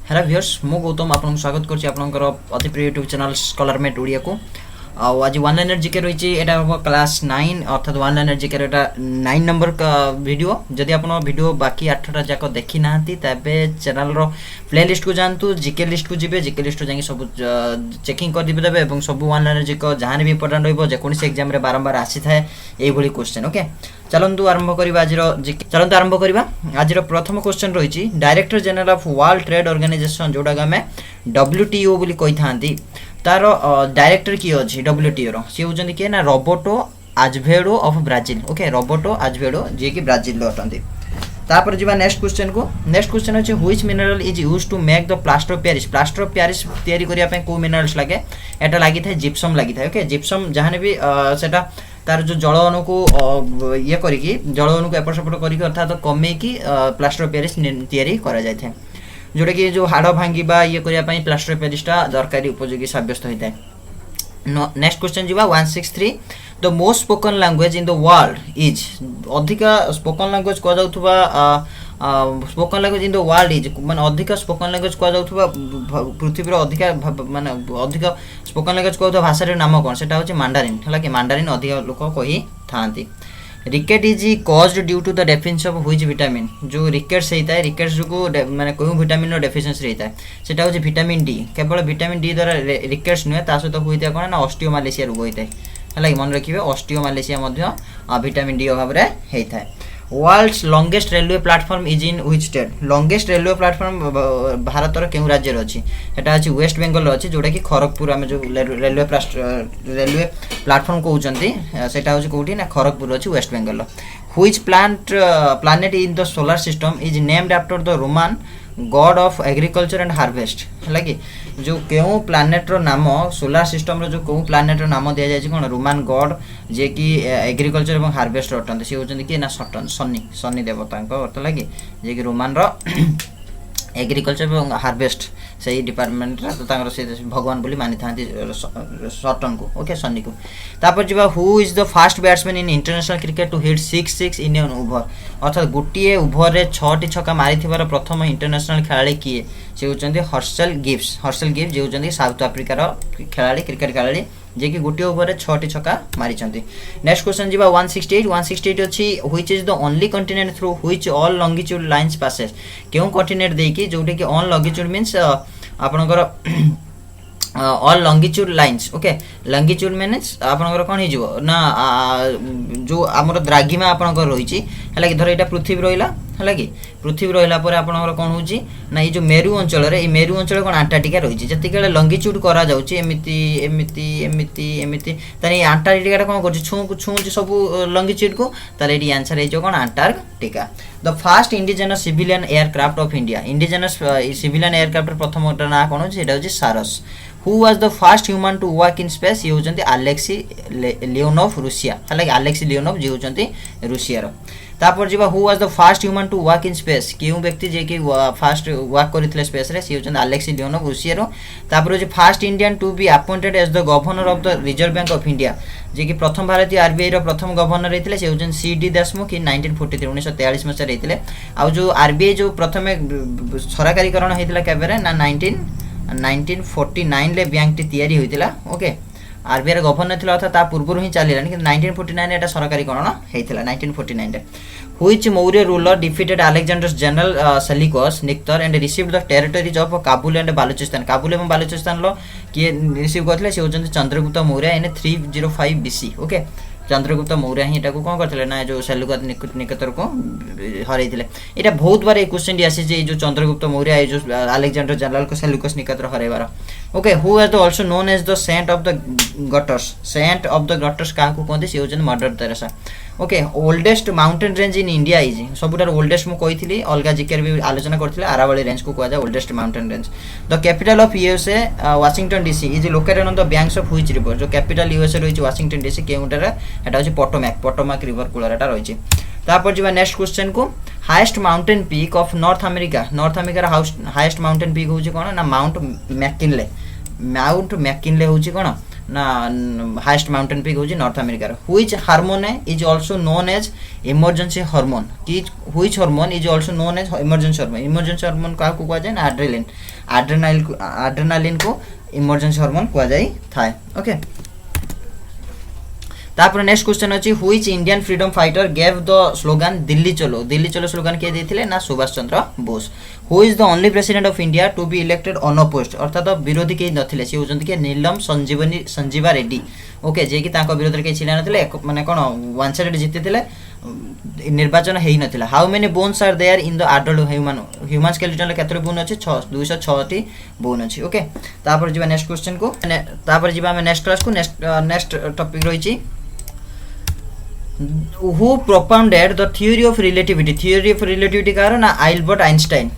Hello viewers मु गौतम आपन स्वागत करछि आपनकर अति प्रिय यूट्यूब चैनल स्कॉलरमेट ओडिया को आज वन लाइनर जीके रही एटा क्लास 9 अर्थात वन लाइनर जीके एटा 9 नंबर का वीडियो जदि आपन वीडियो बाकी 8टा जाक देखि नाहंती तबे चैनल रो प्लेलिस्ट को जानतु जीके लिस्ट को जिबे जीके लिस्ट जाके सब चेकिंग कर दिबे तबे एवं सब वन लाइनर जीके जहां भी इंपोर्टेंट रहबो जे कोनसे एग्जाम रे बारंबार आसी थाए एई भली क्वेश्चन ओके चलंतु आरंभ करिबा आजिर प्रथम क्वेश्चन रही director general of world trade organization जोड़ा गामे WTO बोली कहि थांती तार डायरेक्टर की अछि WTO रो से होजंती के ना Roberto Azevedo of Brazil okay Roberto Azevedo जे कि ब्राजील लो अटंती तापर जिबा नेक्स्ट क्वेश्चन अछि which mineral is used to make the plaster of Paris तयारी करिया पे को मिनरल्स लागे एटा लागि थाए जिप्सम लागि थाए ओके जिप्सम जहाने भी सेटा तार जो जल अणु को ये करिकी जल अणु को एपट सेपट करिकी अर्थात कमे की प्लास्टर ऑफ पेरिस तयारी करा जाय थाए जोटा कि जो हाड़ भांगिबा ये करिया पई प्लास्टर ऑफ पेरिस टा दरकारी उपयोगी साब्यस्त होइता है नेक्स्ट क्वेश्चन जिबा 163 the most spoken language in the world is अधिका स्पोकन लैंग्वेज को जाउथबा spoken language in the world is माने अधिका स्पोकन लैंग्वेज को जाउथबा पृथ्वी रो अधिका माने अधिका स्पोकन लैंग्वेज को भाषा रे नाम कोन सेटा होची मांडारिन हला कि मांडारिन अधिका लोक कहि थांती rickets is caused due to the deficiency of which vitamin जो रिकेट सेता है रिकेट जो माने कोई विटामिन रो डेफिशिएंसी रहता है सेटा होची विटामिन डी केवल विटामिन डी द्वारा रिकेट्स नुए ता सहित होइता कोन ना ऑस्टियोमालेशिया रोग होइता है हला कि मन रखिबे ऑस्टियोमालेशिया मध्य विटामिन डी अभाव रे हेता है world's longest railway platform is in which state longest railway platform भारत रो केउ राज्य रो अछि एटा अछि वेस्ट बंगाल रो अछि जोटा कि खड़गपुर हम जो रेलवे प्लेटफॉर्म कहउचंती सेटा होछि कोठी ना खड़गपुर रो अछि वेस्ट बंगाल रो which planet in the solar system is named after the Roman god of agriculture and harvest लगी जो केउ प्लैनेट रो नाम सोलर सिस्टम रो जो केउ प्लैनेट रो नाम दिया जाय कोन रोमन गॉड जे कि एग्रीकल्चर एवं हार्वेस्ट रटन से होचंदी कि ना सटन सन्नी देवता को अर्थ लगी जे कि रोमन रो एग्रीकल्चर एवं हार्वेस्ट सही डिपार्टमेंट रा तो तांगर से भगवान बोली मानि थांती सटन को ओके सन्नी को तापर जिबा who is the first batsman in international cricket to hit 6 in an over अर्थात गुटिए ओवर रे 6 टी छक्का मारी थिबार प्रथम इंटरनेशनल खेलाड़ी किए से होचंदी हर्षल गिब्स जे होचंदी साउथ अफ्रीका रो खेलाड़ी क्रिकेट खेलाड़ी जे कि गुटिए ओवर रे 6 टी छक्का मारी छंती नेक्स्ट क्वेश्चन जिबा 168 अछि which is the only continent through which all longitude lines passes केउ कॉन्टिनेंट देई कि जोटे कि ऑन लॉन्गिट्यूड मींस आपनकर all longitude lines okay longitude means आपनकर कोन हिजो ना जो हमर द्राघिमा आपनकर रहिछि हला कि धर एटा पृथ्वी रहिला हला कि पृथ्वी रहिला पर आपनकर कोन होछि ना ई जो मेरु अंचल रे ई मेरु अंचल कोन अंटार्कटिका रहिछि जतिकेले लॉन्गिट्यूड करा जाउछि एमिति तनी अंटार्कटिका रे कोन करछि छू सब लॉन्गिट्यूड को ताले एडी आंसर हे जो कोन Antarctica the first indigenous civilian aircraft of India indigenous civilian aircraft प्रथम ना कोन होछि एटा होछि सारस Who was the first human to work in space? ये होचंती अलेक्सी लियोनोव रूसिया हालांकि अलेक्सी लियोनोव जे होचंती रूसिया रो तापर जिबा who was the first human to work in space केउ व्यक्ति जे कि फास्ट वर्क करितले स्पेस रे से होचंती अलेक्सी लियोनोव रूसिया रो तापर जे first Indian to be appointed as the governor of the Reserve Bank of India जे कि प्रथम भारतीय आरबीआई रो प्रथम गवर्नर रहितले से होचंती सीडी देशमुख इन 1943 1943 में से रहितले आ जो आरबीआई जो प्रथमे सरकारीकरण हेतिला केबेरे ना 1949 ले बैंक टी तयारी होइतिला ओके आरबीआई गवर्नर थिला अर्थात ता पूर्व ही चलिलानी कि 1949 एटा सरकारीकरण हेतिला 1949 रे which Maurya ruler defeated Alexander's general Seleucus Nicator and received the territories of Kabul and Baluchistan Kabul एवं बालूचिस्तान लो कि रिसीव करथिले से होचंती Chandragupta Maurya in 305 BC okay Chandragupta Maurya ही एटाको कोन करथिले ना जो सेल्यूकस निकटर को हरैथिले एटा बहुत बार ए क्वेश्चन डी आसी जे जो चंद्रगुप्त मौर्य ए जो अलेक्जेंडर जनरल को सेल्यूकस निकटर हरैबार okay who is the also known as the saint of the gutters काको कोंती से होचन Mother Teresa okay oldest mountain range in India is सबुटार ओल्डेस्ट मु कहिथिली अलगा जिकर भी आलोचना करथिले आरावली रेंज को कहजा oldest mountain range the capital of USA Washington DC is located on the banks of which river जो कैपिटल यूएसए रहिछि वाशिंगटन डीसी केउटार एटा होछि पोटोमैक रिवर कुलर एटा रहिछि तापर जिबा नेक्स्ट क्वेश्चन को highest mountain peak of North America रा हाईएस्ट माउंटेन पीक होछि कोन ना माउंट मैकिनले होछि कोन ना हाईएस्ट माउंटेन पीक होची नॉर्थ अमेरिका रो which hormone is also known as emergency hormone कि which hormone is also known as emergency hormone का को जाय ना एड्रेनालिन को इमरजेंसी हार्मोन को जाय थाए ओके तापर नेक्स्ट क्वेश्चन अछि which Indian freedom fighter gave the slogan Delhi Chalo slogan के देथिले ना Subhash Chandra Bose who is the only president of India to be elected unopposed अर्थात विरोधी के नथिले से होजंती के नीलम संजीवा रेड्डी ओके जे कि ताको विरोध रे के छिला नथिले माने कोन वन साइड जितिथिले निर्वाचन हेई नथिला how many bones are there in the adult human skeleton केतरे बोन अछि 206 टी बोन अछि ओके तापर जिबा नेक्स्ट क्वेश्चन को तापर जिबा हम नेक्स्ट क्लास को नेक्स्ट टॉपिक रहिछि who propounded the theory of relativity कार ना अल्बर्ट आइंस्टाइन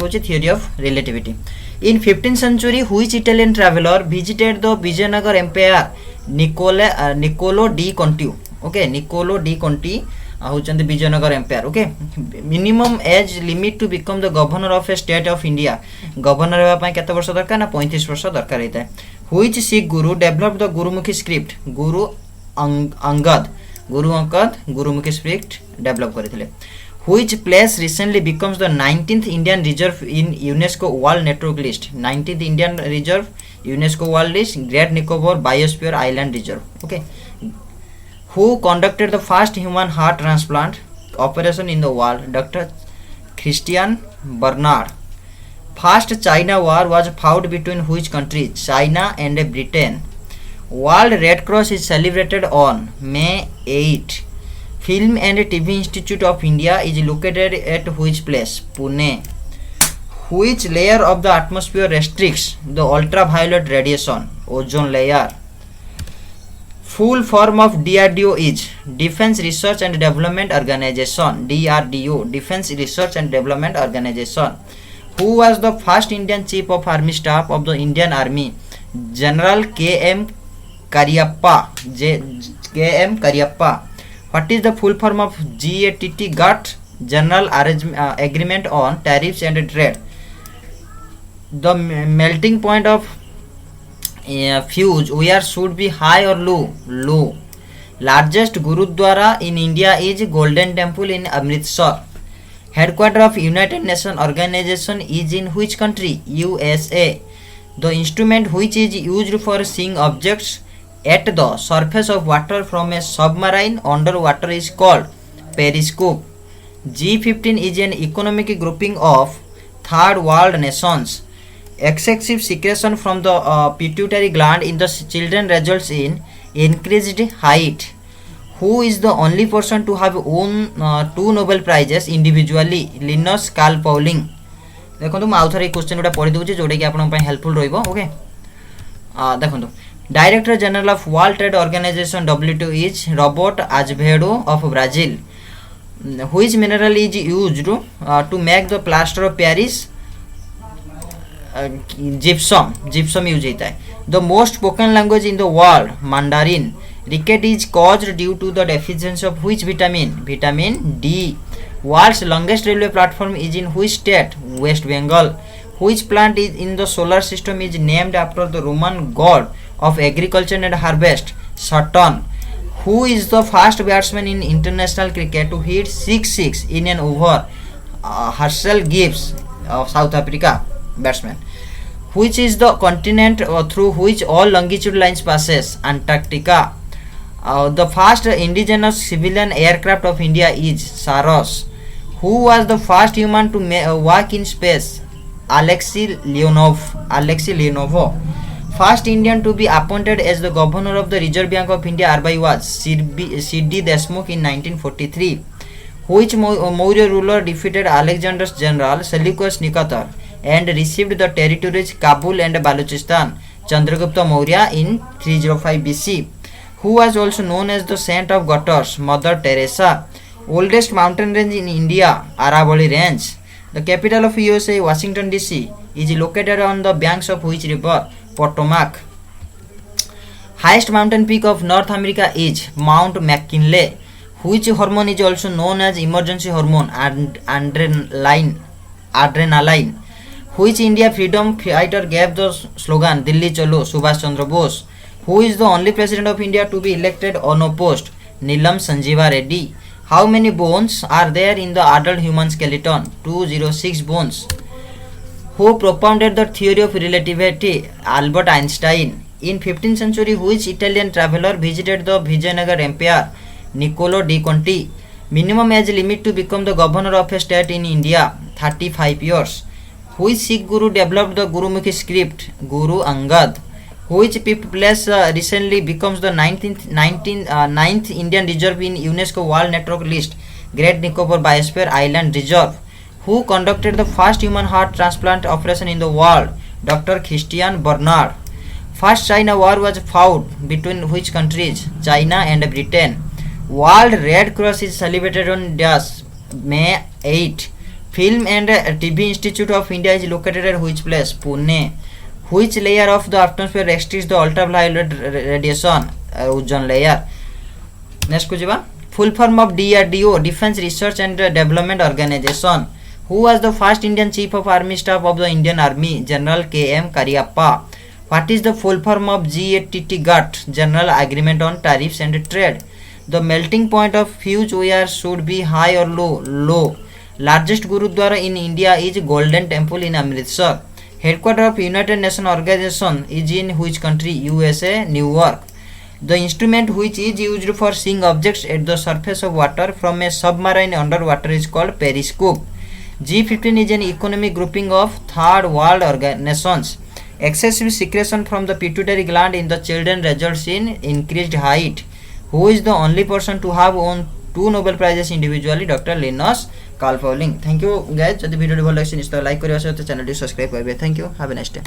को theory of relativity in 15th century which Italian traveler visited the Vijayanagar empire Niccolo di Conti okay Niccolo di Conti होचंदी Vijayanagara empire okay minimum age limit to become the governor of a state of India governor हेबा पय केते वर्ष दरकार ना 35 वर्ष दरकार हेता which Sikh guru developed the Gurmukhi script Angad Gurmukhi script develop करथिले which place recently becomes the 19th Indian reserve in UNESCO world network list 19th Indian reserve UNESCO world list great Nicobar biosphere island reserve okay who conducted the first human heart transplant operation in the world Dr. Christian Barnard first China war was fought between which countries China and Britain World Red Cross is celebrated on May 8 Film and TV Institute of India is located at which place Pune which layer of the atmosphere restricts the ultraviolet radiation ozone layer Full form of DRDO is Defense Research and Development Organization DRDO Defense Research and Development Organization Who was the first Indian Chief of Army Staff of the Indian Army General K.M. Cariappa What is the full form of GATT GATT General Agreement on Tariffs and Trade The melting point of fuse where should be high or low largest gurudwara in India is Golden Temple in Amritsar headquarter of United Nations organization is in which country USA the instrument which is used for seeing objects at the surface of water from a submarine underwater is called periscope G15 is an economic grouping of third world nations excessive secretion from the pituitary gland in the children results in increased height who is the only person to have won 2 Nobel prizes individually Linus Carl Pauling देखो तुम आउ थरे question उडा पढि दोछि जोडे कि आपन पय helpful रहइबो ओके देखो director general of world trade organization WTO is Robert Azevedo of Brazil which mineral is used to make the plaster of Paris gypsum use होता है the most spoken language in the world Mandarin ricket is caused due to the deficiency of which vitamin D world's longest railway platform is in which state West Bengal which plant is in the solar system is named after the Roman god of agriculture and harvest Saturn who is the first batsman in international cricket to hit 6 in an over Herschel Gibbs of South Africa batsman which is the continent through which all longitude lines passes Antarctica the first indigenous civilian aircraft of India is Saros who was the first human to walk in space Alexei Leonov first Indian to be appointed as the governor of the Reserve Bank of India RBI was C.D. Deshmukh in 1943 which Maurya ruler defeated Alexander's general Seleucus Nicator and received the territories Kabul and Balochistan Chandragupta Maurya in 305 BC who was also known as the saint of gutters Mother Teresa oldest mountain range in India Aravalli range the capital of USA Washington DC is located on the banks of which river Potomac highest mountain peak of North America is Mount McKinley which hormone is also known as emergency hormone adrenaline which India freedom fighter gave the slogan Dilli Chalo Subhash Chandra Bose Who is the only president of India to be elected unopposed? Neelam Sanjeeva Reddy. How many bones are there in the adult human skeleton? 206 bones. Who propounded the theory of relativity? Albert Einstein. In 15th century, which Italian traveller visited the Vijayanagar Empire? Niccolo di Conti. Minimum age limit to become the governor of a state in India? 35 years. Which Sikh Guru developed the Gurumukhi script? Guru Angad. Which place recently becomes the 9th Indian reserve in UNESCO World Network list? Great Nicobar Biosphere Island Reserve. Who conducted the first human heart transplant operation in the world? Dr. Christian Barnard. First China war was fought between which countries? China and Britain. World Red Cross is celebrated on May 8. Film and TV Institute of India is located at which place? Pune. Which layer of the atmosphere restricts the ultraviolet radiation? Ozone layer. Next kujiba. Full form of DRDO, Defense Research and Development Organization. Who was the first Indian Chief of Army Staff of the Indian Army? General K.M. Cariappa. What is the full form of GATT? General Agreement on Tariffs and Trade. The melting point of fuse wire should be high or low? Low. Largest Gurudwara in India is Golden Temple in Amritsar. Headquarters of United Nations Organization is in which country? USA, New York. The instrument which is used for seeing objects at the surface of water from a submarine underwater is called periscope. G15 is an economic grouping of third world nations. Excessive secretion from the pituitary gland in the children results in increased height. Who is the only person to have won 2 Nobel Prizes individually? Dr. Linus Carl Pauling. Thank you guys. If video भल लगे निश्चय like करियो सहित channel subscribe करिवे. Thank you. Have a nice day.